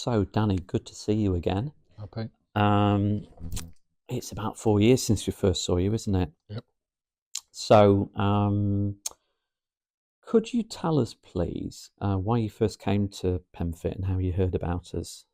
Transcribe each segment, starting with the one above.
So, Danny, good to see you again. Okay. Um, it's about 4 years since we first saw you, isn't it? Yep. So, could you tell us, please, why you first came to PEMFiT and how you heard about us?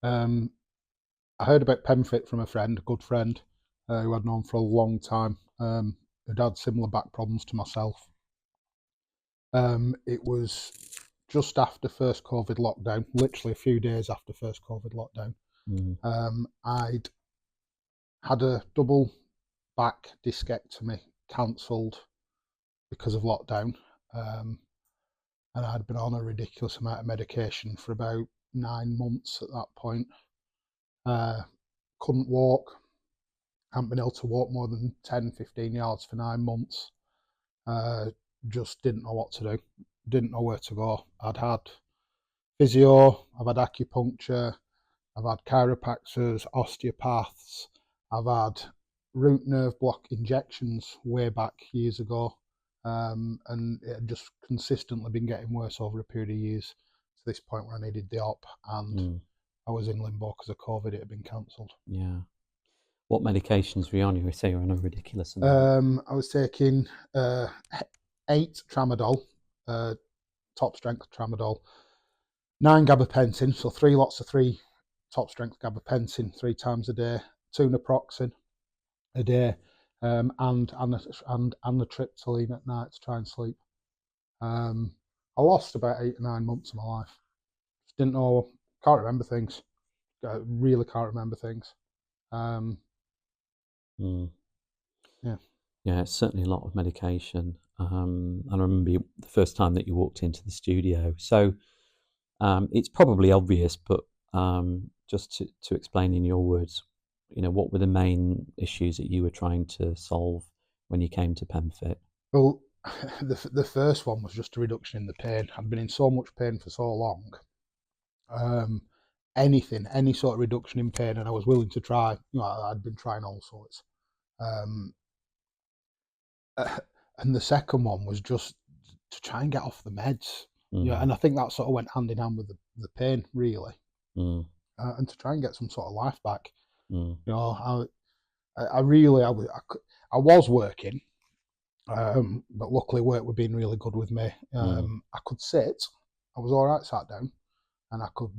Um, I heard about PEMFiT from a friend, a good friend, who I'd known for a long time, who'd had similar back problems to myself. It was just after first COVID lockdown, literally a few days after first COVID lockdown. Mm. I'd had a double back discectomy cancelled because of lockdown, and I'd been on a ridiculous amount of medication for about 9 months at that point. Couldn't walk, hadn't been able to walk more than 10, 15 yards for 9 months. Just didn't know what to do, didn't know where to go. I'd had physio, I've had acupuncture, I've had chiropractors, osteopaths, I've had root nerve block injections way back years ago, and it had just consistently been getting worse over a period of years to this point where I needed the op, and I was in limbo because of COVID. It had been cancelled. Yeah. What medications were you on? You say you're on a ridiculous amount. I was taking 8 tramadol, top strength tramadol, 9 gabapentin, so 3 lots of 3 top strength gabapentin 3 times a day, 2 naproxen a day, and amitriptyline at night to try and sleep. I lost about 8 or 9 months of my life. Just didn't know, can't remember things. I really can't remember things. Yeah. Yeah, it's certainly a lot of medication. And I remember the first time that you walked into the studio. So it's probably obvious, but just to explain in your words, what were the main issues that you were trying to solve when you came to PEMFiT? Well, the first one was just a reduction in the pain. I'd been in so much pain for so long. Any sort of reduction in pain, and I was willing to try. I'd been trying all sorts. Um, and the second one was just to try and get off the meds. And I think that sort of went hand in hand with the pain, really, and to try and get some sort of life back. I was working, but luckily work were being really good with me. I could sit, I was all right sat down, and I could,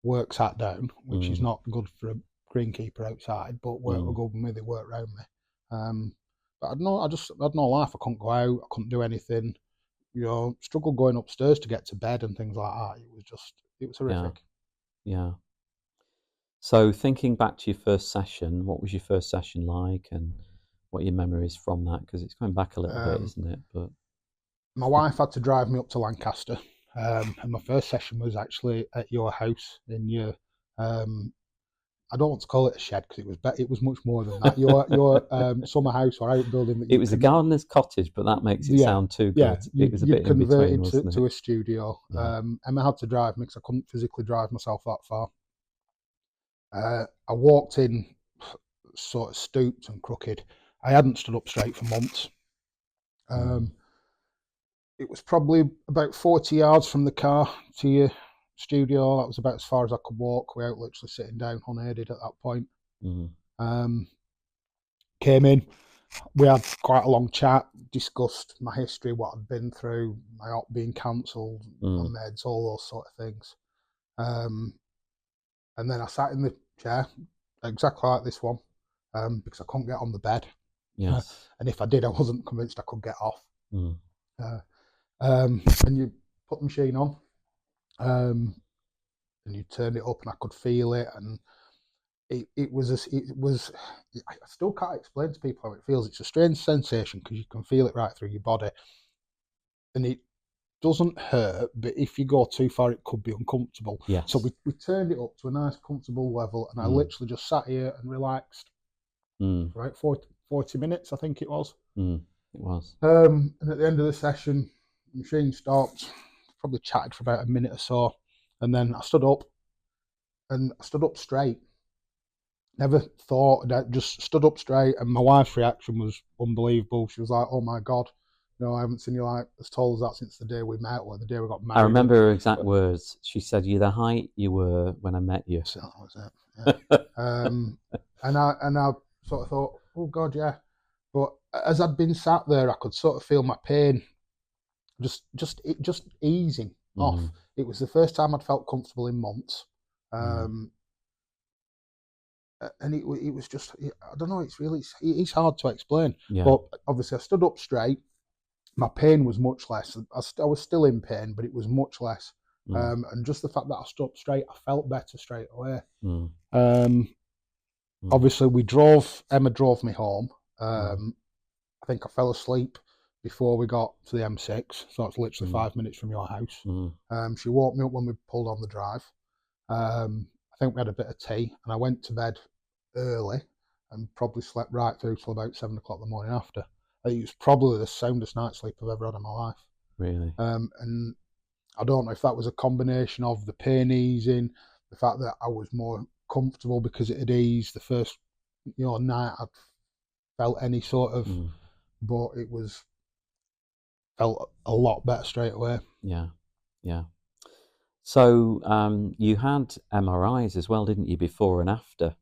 work sat down, which is not good for a greenkeeper outside, but work were good with me, they worked around me. But I had no life. I couldn't go out, I couldn't do anything, struggled going upstairs to get to bed and things like that. It was horrific. Yeah. So thinking back to your first session, what was your first session like, and what are your memories from that? Because it's going back a little bit, isn't it? But my wife had to drive me up to Lancaster, and my first session was actually at your house in your. I don't want to call it a shed because it was much more than that. Your summer house or outbuilding that it was a gardener's cottage, but that makes it sound too good. It was a bit in between, wasn't it? To a studio. Yeah. Emma had to drive me because I couldn't physically drive myself that far. I walked in sort of stooped and crooked. I hadn't stood up straight for months. It was probably about 40 yards from the car to your studio. That was about as far as I could walk without literally sitting down unaided at that point. Came in, we had quite a long chat, discussed my history, what I'd been through, my op being cancelled, my meds, all those sort of things. And then I sat in the chair, exactly like this one, because I couldn't get on the bed. Yes. And if I did, I wasn't convinced I could get off. And you put the machine on, and you turned it up, and I could feel it, and it was. I still can't explain to people how it feels. It's a strange sensation because you can feel it right through your body, and it doesn't hurt, but if you go too far, it could be uncomfortable. Yes. So we turned it up to a nice, comfortable level, and I literally just sat here and relaxed for about 40 minutes, I think it was. It was. And at the end of the session, the machine stopped, probably chatted for about a minute or so, and then I stood up, and I stood up straight. Never thought, I just stood up straight, and my wife's reaction was unbelievable. She was like, "Oh my God, You know, I haven't seen you like as tall as that since the day we met or the day we got I married. And remember her exact words. She said, "You're the height you were when I met you." so that was it. Yeah. And I sort of thought, oh God, yeah. But as I'd been sat there, I could sort of feel my pain just easing off. Mm, It was the first time I'd felt comfortable in months. mm, Um, and it was just, I don't know, it's hard to explain. yeah. But obviously I stood up straight. My pain was much less. I was still in pain, but it was much less. Mm, And just the fact that I stood up straight, I felt better straight away. mm, Um, mm, Obviously, Emma drove me home. mm, I think I fell asleep before we got to the M6, so it's literally mm, 5 minutes from your house. mm, She woke me up when we pulled on the drive. I think we had a bit of tea, and I went to bed early and probably slept right through till about 7 o'clock the morning after. It was probably the soundest night's sleep I've ever had in my life. really. And I don't know if that was a combination of the pain easing, the fact that I was more comfortable because it had eased the first, night I'd felt any sort of, Mm, but it was felt a lot better straight away. yeah. Yeah. So you had MRIs as well, didn't you, before and after?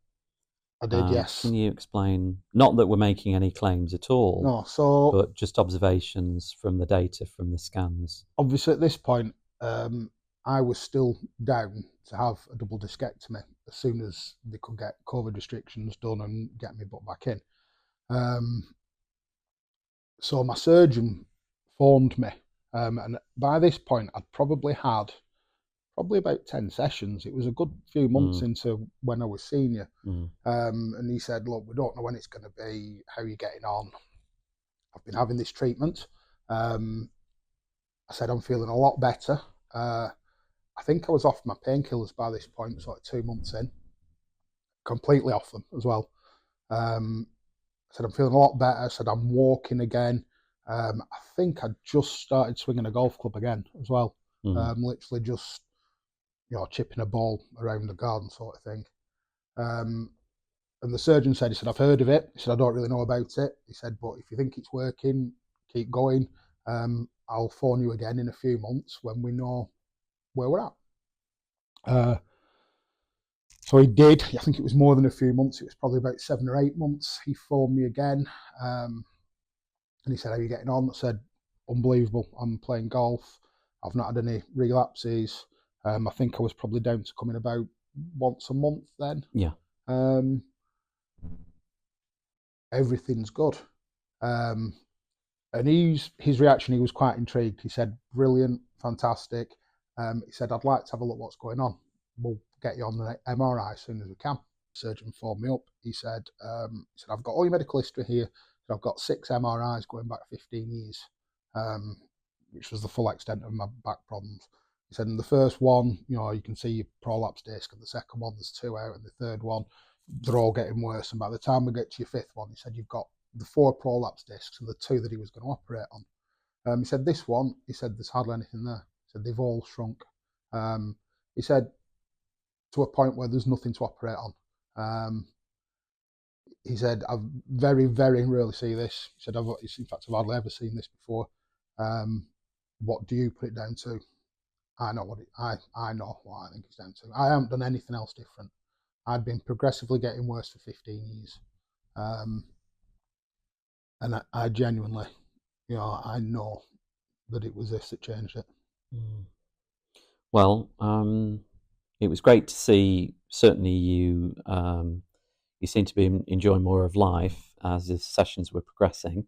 I did, Can yes. you explain? Not that we're making any claims at all, No, so but just observations from the data from the scans. obviously at this point, I was still down to have a double discectomy as soon as they could get COVID restrictions done and get me put back in. Um, so my surgeon phoned me, and by this point, I'd probably about 10 sessions. It was a good few months Mm, into when I was senior. mm, And he said, look, we don't know when it's going to be, how are you getting on? I've been having this treatment. Um, I said, I'm feeling a lot better. Uh, I think I was off my painkillers by this point, sort of 2 months in, completely off them as well. Um, I said, I'm feeling a lot better. I said, I'm walking again. I think I just started swinging a golf club again as well. mm, Literally just, chipping a ball around the garden sort of thing. Um, and the surgeon said, he said, I've heard of it. He said, I don't really know about it. He said, but if you think it's working, keep going. I'll phone you again in a few months when we know where we're at. Uh, so he did. I think it was more than a few months. It was probably about 7 or 8 months. He phoned me again. And he said, how are you getting on? I said, unbelievable. I'm playing golf. I've not had any relapses. I think I was probably down to coming about once a month then. yeah. Um, Everything's good. Um, and his reaction, he was quite intrigued. He said, brilliant, fantastic. He said, I'd like to have a look what's going on. We'll get you on the MRI as soon as we can. The surgeon phoned me up. He said, I've got all your medical history here. I've got 6 MRIs going back 15 years, um, which was the full extent of my back problems. He said, in the first one, you can see your prolapse disc, and the second one, there's 2 out, and the third one, they're all getting worse. And by the time we get to your 5th one, he said, you've got the 4 prolapse discs and the 2 that he was going to operate on. He said, this one, he said, there's hardly anything there. He said, they've all shrunk. He said, to a point where there's nothing to operate on. He said, I've very, very rarely see this. He said, in fact, I've hardly ever seen this before. What do you put it down to? I know what I think it's down to. I haven't done anything else different. I'd been progressively getting worse for 15 years. Um, and I genuinely, I know that it was this that changed it. Mm. Well, it was great to see. Certainly, you seem to be enjoying more of life as the sessions were progressing,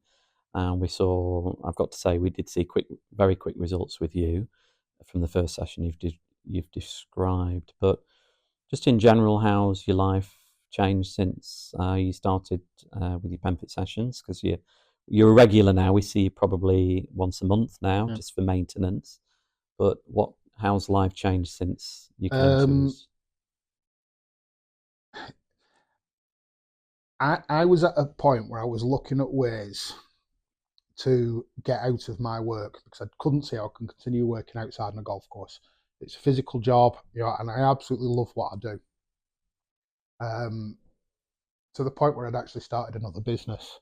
and we saw. I've got to say, we did see very quick results with you from the first session you've described. But just in general, how's your life changed since you started with your PEMFiT sessions? Because you're a regular now. We see you probably once a month now, Yeah. just for maintenance. But how's life changed since you came to Um, us? I was at a point where I was looking at ways to get out of my work because I couldn't see how I can continue working outside on a golf course. It's a physical job, and I absolutely love what I do. Um, to the point where I'd actually started another business.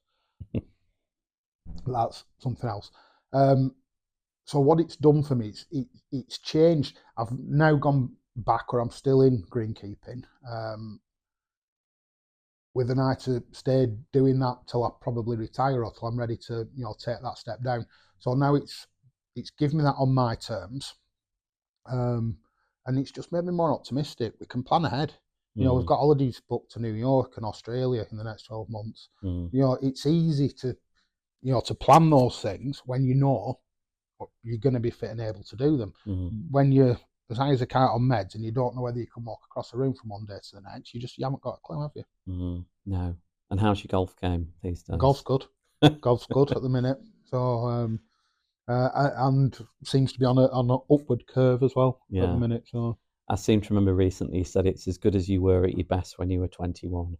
That's something else. So what it's done for me, it's changed. I've now gone back, or I'm still in greenkeeping, with an eye to stay doing that till I probably retire, or till I'm ready to, take that step down. So now it's given me that on my terms, and it's just made me more optimistic. We can plan ahead. We've got holidays booked to New York and Australia in the next 12 months. It's easy to, to plan those things when you're going to be fit and able to do them. When you're as high as a kite on meds and you don't know whether you can walk across a room from one day to the next, you haven't got a clue, have you? No. And how's your golf game these days? Golf's good. Golf's good at the minute. So and seems to be on an upward curve as well at the minute. So I seem to remember recently you said it's as good as you were at your best when you were 21.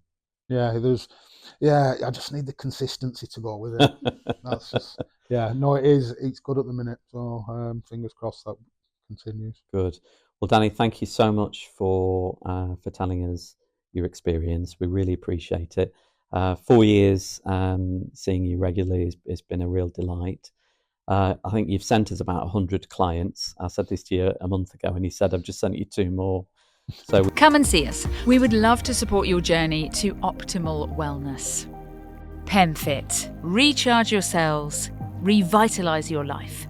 Yeah, I just need the consistency to go with it. That's just, no, it is. It's good at the minute. So fingers crossed that continues. Good. Well, Danny, thank you so much for telling us your experience. We really appreciate it. 4 years seeing you regularly has been a real delight. I think you've sent us about 100 clients. I said this to you a month ago, and you said I've just sent you 2 more. So come and see us. We would love to support your journey to optimal wellness. PEMFiT. Recharge your cells. Revitalise your life.